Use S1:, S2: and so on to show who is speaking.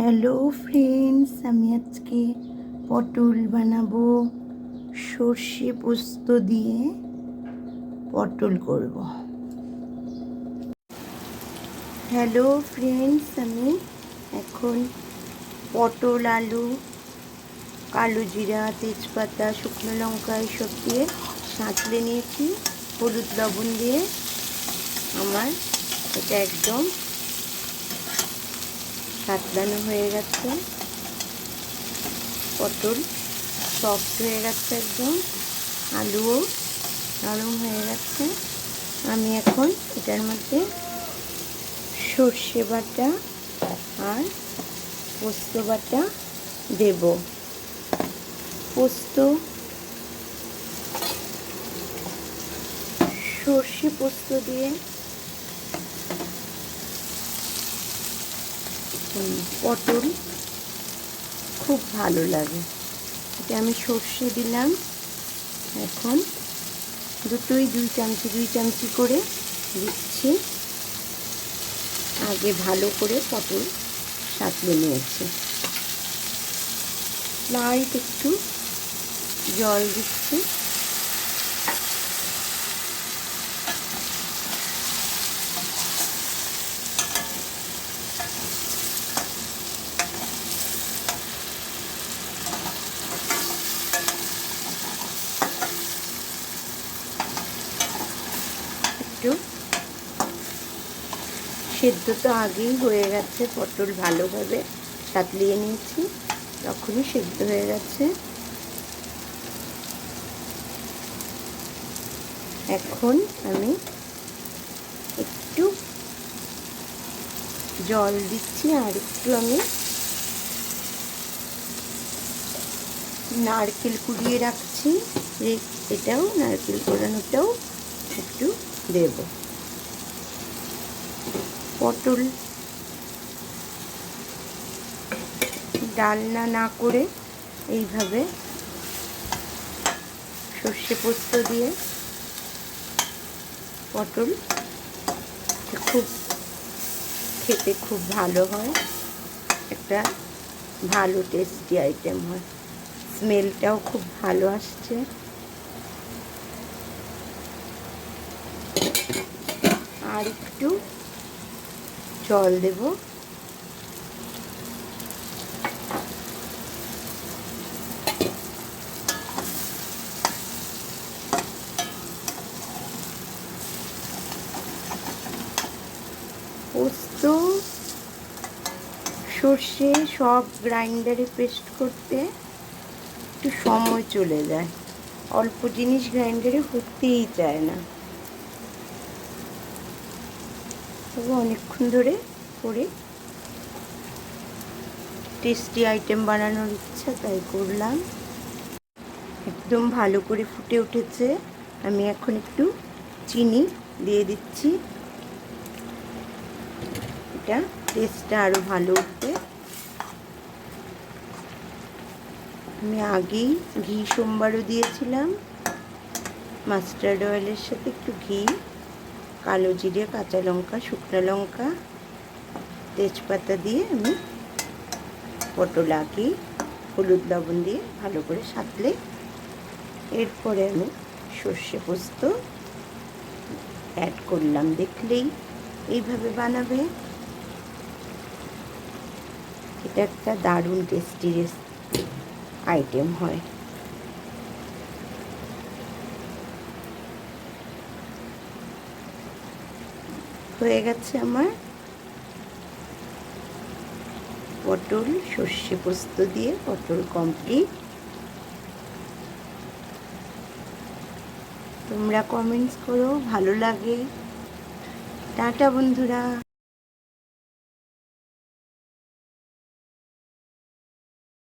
S1: Hello friends, আমি আজকে পটল বানাবো। সর্ষে পোস্ত দিয়ে পটল করব। হ্যালো ফ্রেন্ডস, আমি এখন পটল, আলু, কালো জিরা, তেজপাতা, শুকনো লঙ্কা এসব দিয়ে সাঁতলে নিয়েছি। হলুদ লবণ দিয়ে আমার এটা একদম সাঁতলানো হয়ে গেছে। পটল সফট হয়ে গেছে একদম, আলুও নরম হয়ে গেছে। আমি এখন এটার মধ্যে সর্ষে বাটা আর পোস্ত বাটা দেব। সর্ষে পোস্ত দিয়ে পটল খুব ভালো লাগে। এটা আমি সর্ষে দিলাম, এখন দুটোই দুই চামচি করে দিচ্ছি। আগে ভালো করে পটল সাঁতলে নিয়েছি, লাইট একটু জল দিচ্ছি। একটু সেদ্ধ তো আগেই হয়ে গেছে, পটল ভালোভাবে সাঁতলিয়ে নিয়েছি, তখনই সেদ্ধ হয়ে গেছে। এখন আমি একটু জল দিচ্ছি, আর একটু আমি নারকেল কুড়িয়ে রাখছি, এটাও নারকেল কোড়ানোটাও একটু দেব। পটল ডালনা না করে এইভাবে সর্ষে পোস্ত দিয়ে পটল খুব খেতে খুব ভালো হয়, একটা ভালো টেস্টি আইটেম হয়, স্মেলটাও খুব ভালো আসছে। আর একটু জল দেব। পোস্ত সর্ষে সব গ্রাইন্ডারে পেস্ট করতে একটু সময় চলে যায়, অল্প জিনিস গ্রাইন্ডারে হতেই চায় না, তবে অনেকক্ষণ ধরে করে টেস্টি আইটেম বানানোর ইচ্ছা, তাই করলাম। একদম ভালো করে ফুটে উঠেছে। আমি এখন একটু চিনি দিয়ে দিচ্ছি, এটা টেস্টটা আরও ভালো উঠবে। আমি আগেই ঘি সোমবারও দিয়েছিলাম, মাস্টার্ড অয়েলের সাথে একটু ঘি, কালো জিরে, কাঁচা লঙ্কা, শুকনো লঙ্কা, তেজপাতা দিয়ে আমি পটল আগে হলুদ লবণ দিয়ে ভালো করে সাঁতলে, এরপরে আমি সর্ষে পোস্ত অ্যাড করলাম। দেখলেই এইভাবে বানাবে, এটা একটা দারুণ টেস্টি আইটেম হয়। হয়ে গেছে আমার পটল সর্ষে পোস্ত দিয়ে পটল কমপ্লিট। তোমরা কমেন্টস করো, ভালো লাগে। টাটা বন্ধুরা।